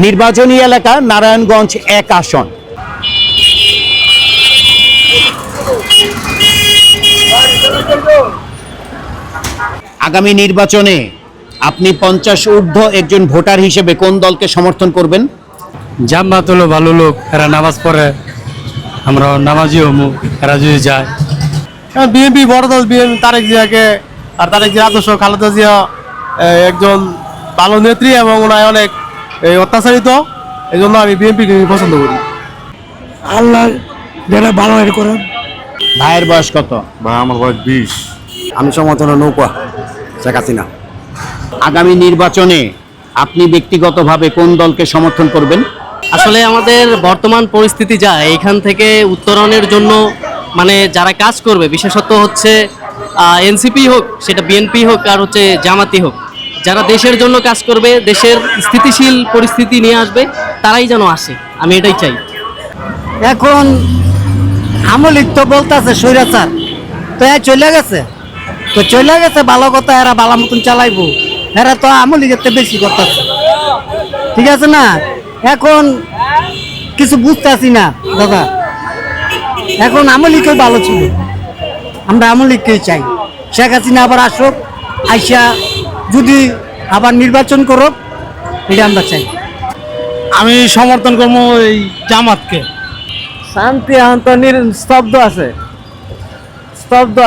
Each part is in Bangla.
নির্বাচনী এলাকা নারায়ণগঞ্জ 1 আসন। আগামী নির্বাচনে আপনি 50 ঊর্ধ্ব একজন ভোটার হিসেবে কোন দলকে সমর্থন করবেন? জামাত হলো ভালো লোক, এরা নামাজ পড়ে, আমরা নামাজি হমু, এরা যদি যায়। বিএনপি বড় দল, বিএনপি তারেক জিয়াকে, আর তারেক জিয়া আদর্শ, খালেদা জিয়া একজন ভালো নেত্রী এবং ওনায় অনেক অত্যাচারিত, এই জন্য আমি বিএনপিকে পছন্দ করি। আল্লাহ যেটা ভালো করেন। ভাইয়ের বয়স কত? ভাই আমার বয়স 20। আমি সমর্থন নৌকা শেখ হাসিনা। আগামী নির্বাচনে আপনি ব্যক্তিগতভাবে কোন দলকে সমর্থন করবেন? আসলে আমাদের বর্তমান পরিস্থিতি যা, এইখান থেকে উত্তরণের জন্য মানে যারা কাজ করবে, বিশেষত হচ্ছে এনসিপি হোক, সেটা বিএনপি হোক, আর হচ্ছে জামাতি হোক, যারা দেশের জন্য কাজ করবে, দেশের স্থিতিশীল পরিস্থিতি নিয়ে আসবে, তারাই যেন আসে, আমি এটাই চাই। এখন আমলিক তো বলতেছে স্বৈরাচার, তো চলে গেছে, ভালো কথা, এরা ভালো মতন চালাইবো, এরা তো আমলিকের তো বেশি করতেছে, ঠিক আছে না? এখন কিছু বুঝতেছি না দাদা, এখন আমলিকও ভালো ছিল, আমরা আমলিককেই চাই। শেখ হাসিনা আবার আসুক, আইসা যদি আবার নির্বাচন করুক, এটা আমরা চাই। আমি সমর্থন করবো এই জামাতকে। শান্তি এখন তো স্তব্ধ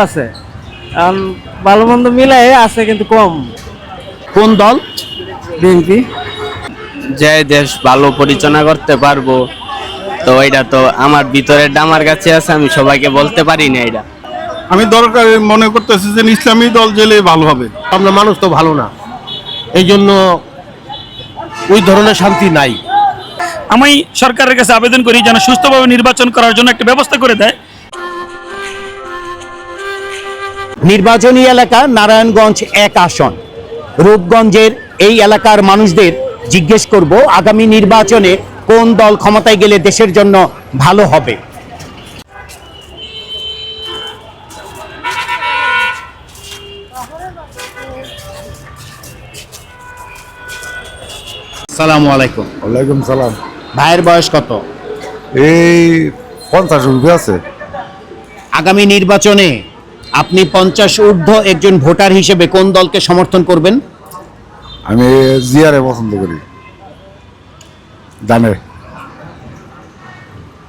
আছে, ভালো মন্দ মিলাই আছে, কিন্তু কম। কোন দল? বিএনপি। যে দেশ ভালো পরিচালনা করতে পারবো, তো এটা তো আমার ভিতরের আমার কাছে আছে, আমি সবাইকে বলতে পারি না। এটা আমি দরকার মনে করতেছি যে ইসলামী দল গেলে ভালো হবে। আমরা মানুষ তো ভালো না, এই জন্য ওই ধরনের শান্তি নাই। আমি সরকারের কাছে আবেদন করি যেন সুস্থভাবে নির্বাচন করার জন্য একটা ব্যবস্থা করে দেয়। নির্বাচনী এলাকা নারায়ণগঞ্জ 1 আসন। রূপগঞ্জের এই এলাকার মানুষদের জিজ্ঞেস করব, আগামী নির্বাচনে কোন দল ক্ষমতায় গেলে দেশের জন্য ভালো হবে। আসসালামু আলাইকুম। ওয়ালাইকুম সালাম। ভাইয়ের বয়স কত? এই 50 রুপি আছে। আগামী নির্বাচনে আপনি 50 ঊর্ধ্ব একজন ভোটার হিসেবে কোন দলকে সমর্থন করবেন? আমি জিয়ারে পছন্দ করি, জানে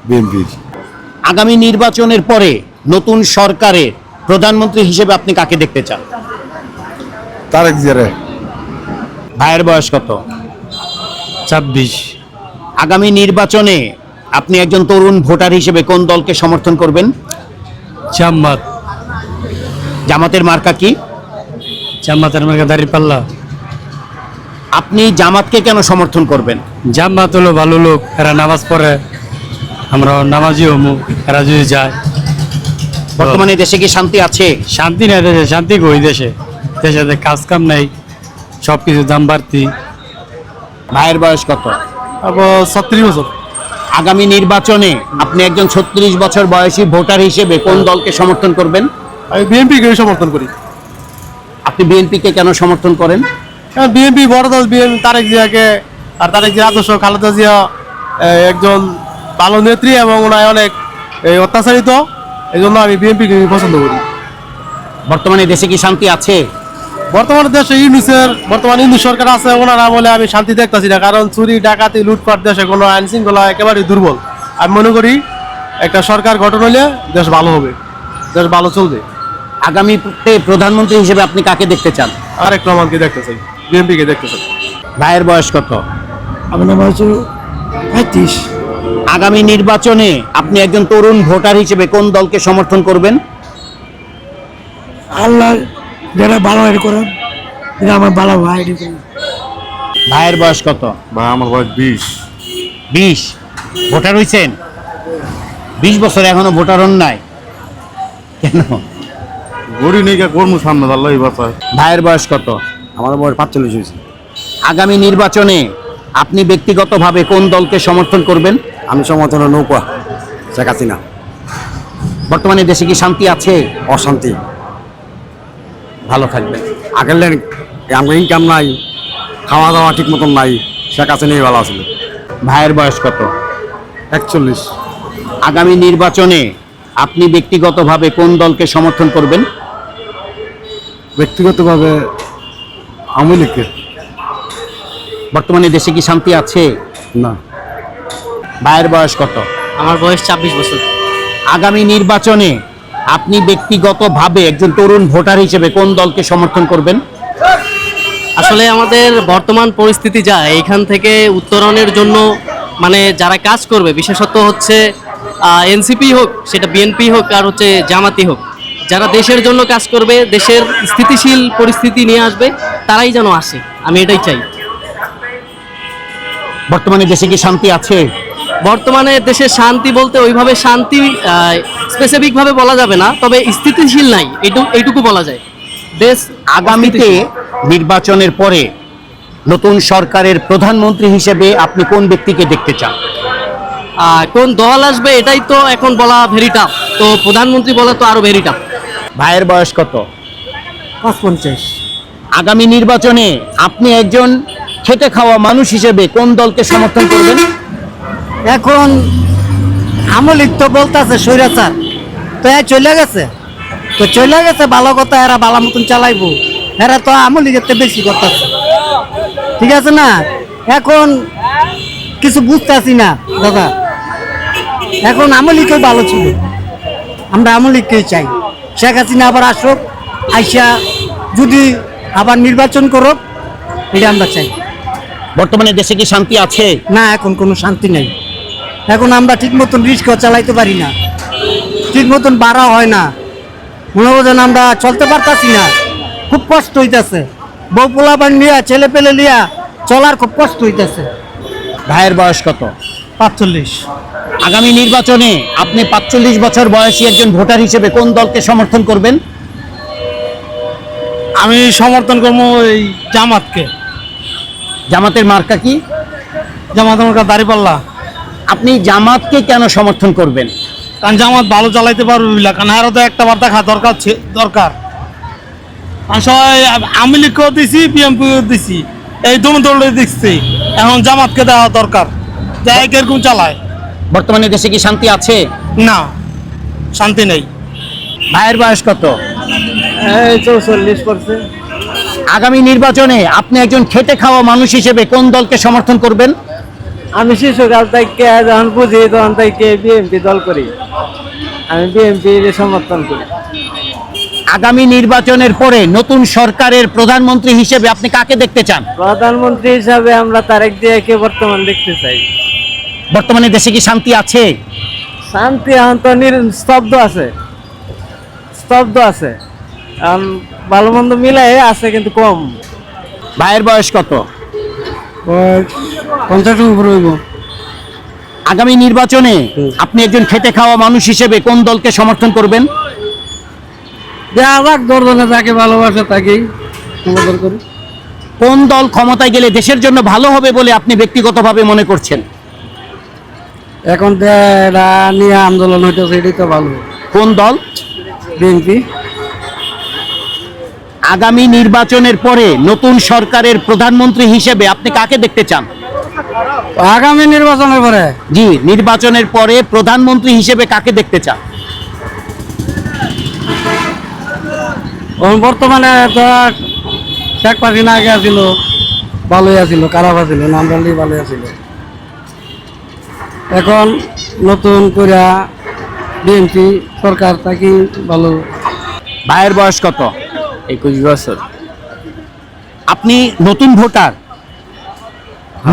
বিএনপি। আগামী নির্বাচনের পরে নতুন সরকারের প্রধানমন্ত্রী হিসেবে আপনি কাকে দেখতে চান? তারেক জিয়ারে। ভাইয়ের বয়স কত? 26। আগামী নির্বাচনে আপনি একজন তরুণ ভোটার হিসেবে কোন দলকে সমর্থন করবেন? জামাত। জামাতের মার্কা কি? জামাতের মার্কা দাঁড়িপাল্লা। আপনি জামাতকে কেন সমর্থন করবেন? জামাত হলো ভালো লোক, এরা নামাজ পড়ে, আমরা নামাজি হমু, এরা যদি যায়। বর্তমানে দেশে কি শান্তি আছে? শান্তি নাই দেশে, শান্তি কই দেশে? দেশে কাজ কাম নাই, সব কিছু দাম বাড়তি। ভাইয়ের বয়স কত? 36 বছর। আগামী নির্বাচনে আপনি একজন 36 বছর বয়সী ভোটার হিসেবে কোন দলকে সমর্থন করবেন? আমি বিএনপিকে সমর্থন করি। আপনি বিএনপিকে কেন সমর্থন করেন? বিএনপি বড় দল, বিএনপি তারেক জিয়াকে, আর তারেক জিয়া আদর্শ, খালেদা জিয়া একজন ভালো নেত্রী এবং ওনায় অনেক অত্যাচারিত, এই জন্য আমি বিএনপিকে পছন্দ করি। বর্তমানে দেশে কি শান্তি আছে? বর্তমানে দেশে ইউনুস সরকার আছে, ওনারা বলে আমি শান্তি দেখতেছি না, কারণ চুরি ডাকাতি লুটপাট, দেশে কোনো আইন শৃঙ্খলা একেবারেই দুর্বল। আমি মনে করি একটা সরকার গঠন হলে দেশ ভালো হবে, দেশ ভালো চলবে। আগামীতে প্রধানমন্ত্রী হিসেবে আপনি কাকে দেখতে চান? তারেক রহমানকে দেখতে চাই, বিএনপিকে দেখতে চাই। ভাইয়ের বয়স কত? আমার বয়স 35। আগামী নির্বাচনে আপনি একজন তরুণ ভোটার হিসেবে কোন দলকে সমর্থন করবেন? আল্লাহ যেটা ভালো করেন, এটা আমার ভালো ভাই। ভাইয়ের বয়স কত? ভাই আমার বয়স 20। 20। ভোটার হইছেন? 20 বছর এখনো ভোটার হন নাই কেন? গড়ি নেই কর্ম সামনে আল্লাহ বাঁচায়। ভাইয়ের বয়স কত? আমার বয়স 45 হয়েছে। আগামী নির্বাচনে আপনি ব্যক্তিগতভাবে কোন দলকে সমর্থন করবেন? আমি সমর্থন নৌকা শেখ হাসিনা। বর্তমানে দেশে কি শান্তি আছে? অশান্তি। ভালো থাকবেন। আগের ইনকাম নাই, খাওয়া দাওয়া ঠিক মতন নাই, শেখ হাসিনাই ভালো আছিল। ভাইয়ের বয়স কত? 41। আগামী নির্বাচনে আপনি ব্যক্তিগতভাবে কোন দলকে সমর্থন করবেন? ব্যক্তিগতভাবে আওয়ামী লীগকে। বর্তমানে দেশে কি শান্তি আছে? না। ভাইয়ের বয়স কত? আমার বয়স 26 বছর। আগামী নির্বাচনে আপনি ব্যক্তিগতভাবে একজন তরুণ ভোটার হিসেবে কোন দলকে সমর্থন করবেন? আসলে আমাদের বর্তমান পরিস্থিতি যা, এইখান থেকে উত্তরণের জন্য মানে যারা কাজ করবে, বিশেষত হচ্ছে এনসিপি হোক, সেটা বিএনপি হোক আর হচ্ছে জামাতি হোক, যারা দেশের জন্য কাজ করবে, দেশের স্থিতিশীল পরিস্থিতি নিয়ে আসবে, তারাই যেন আসে, আমি এটাই চাই। বর্তমানে দেশে কি শান্তি আছে? বর্তমানে দেশে শান্তি বলতে ওইভাবে শান্তি স্পেসিফিক ভাবে বলা যাবে না, তবে স্থিতিশীল নাই, এইটুকু বলা যায়। দেশ আগামীতে নির্বাচনের পরে নতুন সরকারের প্রধানমন্ত্রী হিসেবে আপনি কোন ব্যক্তিকে দেখতে চান? কোন দল আসবে এটাই তো এখন বলা ভেরি টাফ, তো প্রধানমন্ত্রী বলা তো আরো ভেরি টাফ। ভাইয়ের বয়স কত? 55। আগামী নির্বাচনে আপনি একজন খেটে খাওয়া মানুষ হিসেবে কোন দলকে সমর্থন করবেন? এখন আমলিক তো বলতেছে স্বৈরাচার, তো চলে গেছে, তো চলে গেছে ভালো কথা, এরা ভালো মতন চালাইবো, এরা তো আমলিগের বেশি করতেছে, ঠিক আছে না? এখন কিছু বুঝতেছি না দাদা, এখন আমলিকেও ভালো ছিল, আমরা আমলিককেই চাই। শেখ হাসিনা আবার আসুক, আইসা যদি আবার নির্বাচন করুক, এটা আমরা চাই। বর্তমানে দেশে কি শান্তি আছে? না, এখন কোনো শান্তি নেই। এখন আমরা ঠিক মতন রিক্সা চালাইতে পারি না, ঠিক মতন ভাড়া হয় না, মনে করেন আমরা চলতে পারতাছি না, খুব কষ্ট হইতেছে, বউ পোলাপান লিয়া ছেলে পেলে লিয়া চলার খুব কষ্ট হইতেছে। ভাইয়ের বয়স কত? 45। আগামী নির্বাচনে আপনি 45 বছর বয়সী একজন ভোটার হিসেবে কোন দলকে সমর্থন করবেন? আমি সমর্থন করবো এই জামাতকে। জামাতের মার্কা কি? জামাতের মার্কা দাঁড়িপাল্লা। আপনি জামাতকে কেন সমর্থন করবেন? কারণ জামাত ভালো চালাইতে পারবে বলে, কারণ আরো তো একটা বার দেখা দরকার। আমি সবাই আওয়ামী লীগকেও দিছি, বিএনপিও দিছি, এই দুটো দলে দিচ্ছি, এখন জামাতকে দেওয়া দরকার, যাই কিরকম চালায়। বর্তমানে দেশে কি শান্তি আছে? না, শান্তি নেই। ভাইয়ের বয়স কত? 44%। আগামী নির্বাচনে আপনি একজন খেটে খাওয়া মানুষ হিসেবে কোন দলকে সমর্থন করবেন? আমি শিশুকাল থেকে যখন বুঝি তখন থেকে বিএনপি দল করি, আমি বিএনপি সমর্থন করি। আগামী নির্বাচনের পরে নতুন সরকারের প্রধানমন্ত্রী হিসেবে আপনি কাকে দেখতে চান? প্রধানমন্ত্রী হিসাবে আমরা তারেক জিয়াকে বর্তমান দেখতে চাই। বর্তমানে দেশে কি শান্তি আছে? শান্তি এখন তো স্তব্ধ আছে, এখন ভালো মন্দ মিলাই আছে কিন্তু কম। ভাইয়ের বয়স কত? 50 উপরে হইব। আগামী নির্বাচনে আপনি একজন খেটে খাওয়া মানুষ হিসেবে কোন দলকে সমর্থন করবেন? দর্জনে যাকে ভালোবাসে তাকেই সমর্থন করি। কোন দল ক্ষমতায় গেলে দেশের জন্য ভালো হবে বলে আপনি ব্যক্তিগতভাবে মনে করছেন? এখন নিয়ে আন্দোলন হইতেছে, এটাই তো ভালো। কোন দল? বিএনপি। আগামী নির্বাচনের পরে নতুন সরকারের প্রধানমন্ত্রী হিসেবে আপনি কাকে দেখতে চান? আগামী নির্বাচনের পরে জি, নির্বাচনের পরে প্রধানমন্ত্রী হিসেবে কাকে দেখতে চান? বর্তমানে তো শেখ হাসিনা আগে আছিল, ভালোই আছিল, খারাপ আছিল, নামদালি ভালোই আছিল। এখন নতুন করে বিএনপি সরকার তাকে ভালো। ভাইয়ের বয়স কত? 21 বছর। আপনি নতুন ভোটার,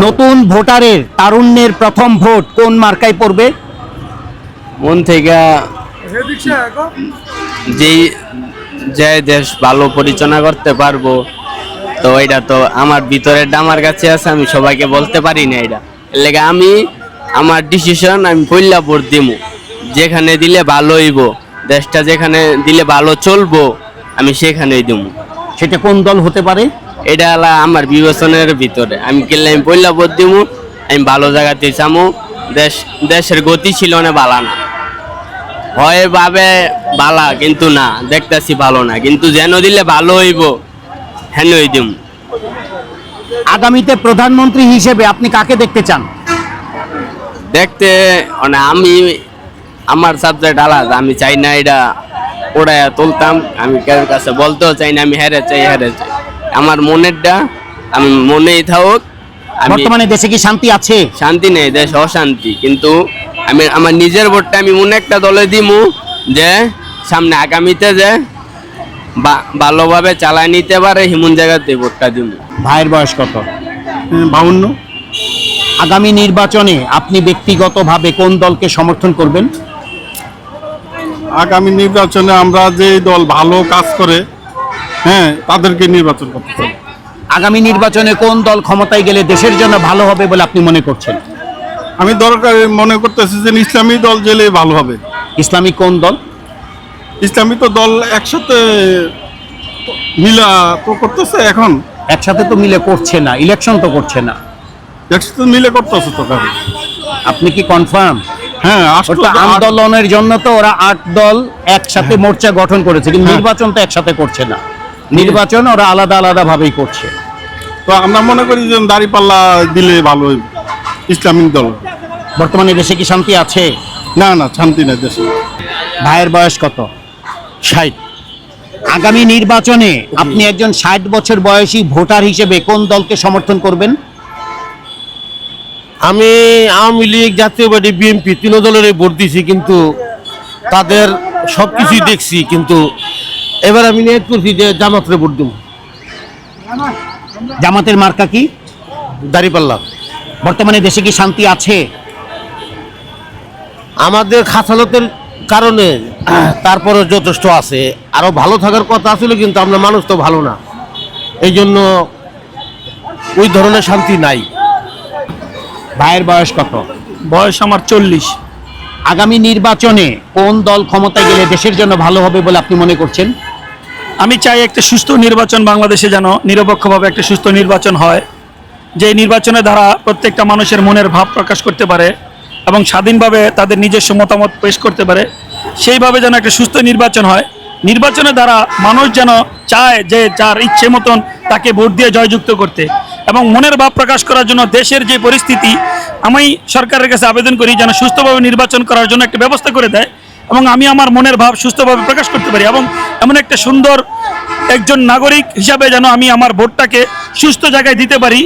নতুন ভোটারের তারুণ্যের প্রথম ভোট কোন মার্কায় পড়বে? মন থেকে যেই যে দেশ ভালো পরিচালনা করতে পারবো, তো এটা তো আমার ভিতরের আমার কাছে আছে, আমি সবাইকে বলতে পারি না এটা। এর লেগে আমি আমার ডিসিশন আমি পইলা ভোট দিমু, যেখানে দিলে ভালো হইব, দেশটা যেখানে দিলে ভালো চলবো আমি সেখানেই দিমু। সেটা কোন দল হতে পারে? এটা হলো আমার বিবেচনের ভিতরে। আমি কিনলে আমি পইলা ভোট দিমু, আমি ভালো জায়গাতে চামু। দেশের গতি ছিল না বালা না, হয় ভাবে বালা কিন্তু না, দেখতেছি ভালো না, কিন্তু যেন দিলে ভালো হইব হেনই দিমু। আগামীতে প্রধানমন্ত্রী হিসেবে আপনি কাকে দেখতে চান? দেখতে মানে আমি আমার সাবজেক্ট আলাদা, আমি চাই না এটা ওড়াইয়া তুলতাম, আমি কারোর কাছে বলতেও চাই না আমি হেরে চাই। আমার মনেরটা আমি মনেই থাকুক। বর্তমানে দেশে কি শান্তি আছে? শান্তি নেই, দেশ অশান্তি, কিন্তু আমি আমার নিজের ভোটটা আমি মনে একটা দলে দিমু যে সামনে আগামীতে যে ভালোভাবে চালায় নিতে পারে হিমন জায়গাতে ভোটটা দিমু। ভাইয়ের বয়স কত? 52। আগামী নির্বাচনে আপনি ব্যক্তিগতভাবে কোন দলকে সমর্থন করবেন? আগামী নির্বাচনে আমরা যে দল ভালো কাজ করে, হ্যাঁ, তাদেরকে নির্বাচন করতে চাই। আগামী নির্বাচনে কোন দল ক্ষমতায় গেলে দেশের জন্য ভালো হবে বলে আপনি মনে করছেন? আমি দরকারি মনে করতেছি যে ইসলামী দল গেলে ভালো হবে। ইসলামিক কোন দল? ইসলামী তো দল একসাথে মিলা তো করতেছে, এখন একসাথে তো মিলে করছে না, ইলেকশন তো করছে না। একসাথে মিলে করতেছে তো কারণ। আপনি কি কনফার্ম? হ্যাঁ, ওটা আন্দোলনের জন্য তো ওরা 8 দল একসাথে মোর্চা গঠন করেছে, কিন্তু নির্বাচন তো একসাথে করছে না। নির্বাচন ওরা আলাদা আলাদা ভাবেই করছে। তো আমরা মনে করি যে দাঁড়িপাল্লা দিলে ভালো হইব, ইসলামিক দল। বর্তমানে দেশে কি শান্তি আছে? না, শান্তি নাই দেশে। ভাইয়ের বয়স কত? 60। আগামী নির্বাচনে আপনি একজন 60 বছর বয়সী ভোটার হিসেবে কোন দলকে সমর্থন করবেন? আমি আওয়ামী লীগ, জাতীয় পার্টি, বিএনপি 3 দলের ভোট দিছি, কিন্তু তাদের সবকিছুই দেখছি, কিন্তু এবার আমি নিয়ত করছি যে জামাতের ভোট দেব। জামাতের মার্কা কি? দাঁড়িপাল্লা। বর্তমানে দেশে কি শান্তি আছে? আমাদের খাসালতের কারণে তারপরে যথেষ্ট আছে, আরো ভালো থাকার কথা ছিল, কিন্তু আমরা মানুষ তো ভালো না, এই জন্য ওই ধরনের শান্তি নাই। ভাইয়ের বয়স কত? বয়স আমার 40। আগামী নির্বাচনে কোন দল ক্ষমতায় গেলে দেশের জন্য ভালো হবে বলে আপনি মনে করছেন? আমি চাই একটা সুস্থ নির্বাচন বাংলাদেশে যেন নিরপেক্ষভাবে একটা সুস্থ নির্বাচন হয়, যে নির্বাচনের দ্বারা প্রত্যেকটা মানুষের মনের ভাব প্রকাশ করতে পারে এবং স্বাধীনভাবে তাদের নিজস্ব মতামত পেশ করতে পারে। সেইভাবে যেন একটা সুস্থ নির্বাচন হয়। নির্বাচনের দ্বারা মানুষ যেন চায় যে যার ইচ্ছে মতন তাকে ভোট দিয়ে জয়যুক্ত করতে, এবং মনের ভাব প্রকাশ করার জন্য দেশের যে পরিস্থিতি, আমি সরকারের কাছে আবেদন করি যেন সুস্থভাবে নির্বাচন করার জন্য একটা ব্যবস্থা করে দেয়, এবং আমি আমার মনের ভাব সুস্থভাবে প্রকাশ করতে পারি, এবং এমন একটা সুন্দর একজন নাগরিক হিসাবে যেন আমি আমার ভোটটাকে সুস্থ জায়গায় দিতে পারি,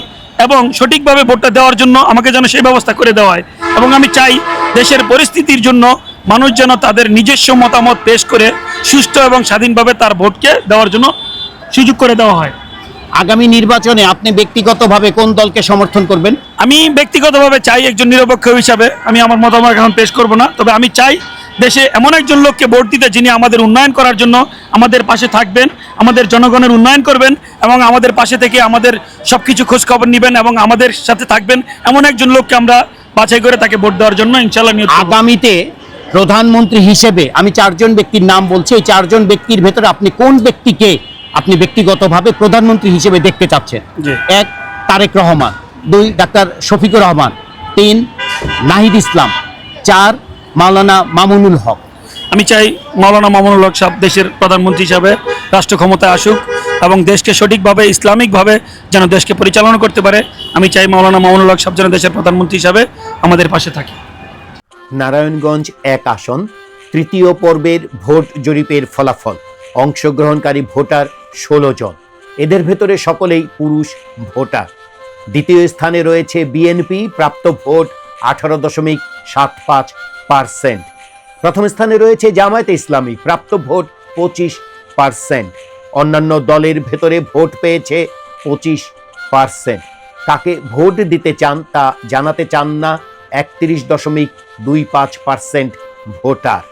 এবং সঠিকভাবে ভোটটা দেওয়ার জন্য আমাকে যেন সেই ব্যবস্থা করে দেওয়া হয়। এবং আমি চাই দেশের পরিস্থিতির জন্য মানুষ যেন তাদের নিজস্ব মতামত পেশ করে সুস্থ এবং স্বাধীনভাবে তার ভোটকে দেওয়ার জন্য সুযোগ করে দেওয়া হয়। আগামী নির্বাচনে আপনি ব্যক্তিগতভাবে কোন দলকে সমর্থন করবেন? আমি ব্যক্তিগতভাবে চাই একজন নিরপেক্ষ হিসাবে আমি আমার মতামত এখন পেশ করব না, তবে আমি চাই দেশে এমন একজন লোককে ভোট দিতে যিনি আমাদের উন্নয়ন করার জন্য আমাদের পাশে থাকবেন, আমাদের জনগণের উন্নয়ন করবেন, এবং আমাদের পাশে থেকে আমাদের সবকিছু খোঁজ খবর নেবেন এবং আমাদের সাথে থাকবেন। এমন একজন লোককে আমরা বাছাই করে তাকে ভোট দেওয়ার জন্য ইনশাআল্লাহ নিয়োগ করব। আগামীতে প্রধানমন্ত্রী হিসেবে আমি 4 জন ব্যক্তির নাম বলছি, এই 4 জন ব্যক্তির ভেতরে আপনি কোন ব্যক্তিকে আপনি ব্যক্তিগতভাবে প্রধানমন্ত্রী হিসেবে দেখতে চাচ্ছেন? 1 তারেক রহমান, 2 ডাক্তার শফিকুর রহমান, 3 নাহিদ ইসলাম, 4 মাওলানা মামুনুল হক। আমি চাই মাওলানা মামুনুল হক সাহেব দেশের প্রধানমন্ত্রী হিসাবে রাষ্ট্র ক্ষমতায় আসুক এবং দেশকে সঠিকভাবে ইসলামিকভাবে যেন দেশকে পরিচালনা করতে পারে। আমি চাই মাওলানা মামুনুল হক সাহেব যেন দেশের প্রধানমন্ত্রী হিসাবে আমাদের পাশে থাকে। নারায়ণগঞ্জ 1 আসন, তৃতীয় পর্বের ভোট জরিপের ফলাফল। অংশগ্রহণকারী ভোটার 16 জন, এদের ভেতরে সকলেই পুরুষ ভোটার। দ্বিতীয় স্থানে রয়েছে বিএনপি, প্রাপ্ত ভোট 18.75%। প্রথম স্থানে রয়েছে জামায়াতে ইসলামী, প্রাপ্ত ভোট 25%। অন্যান্য দলের ভেতরে ভোট পেয়েছে 25%। কাকে ভোট দিতে চান তা জানাতে চান না 31.25% ভোটার।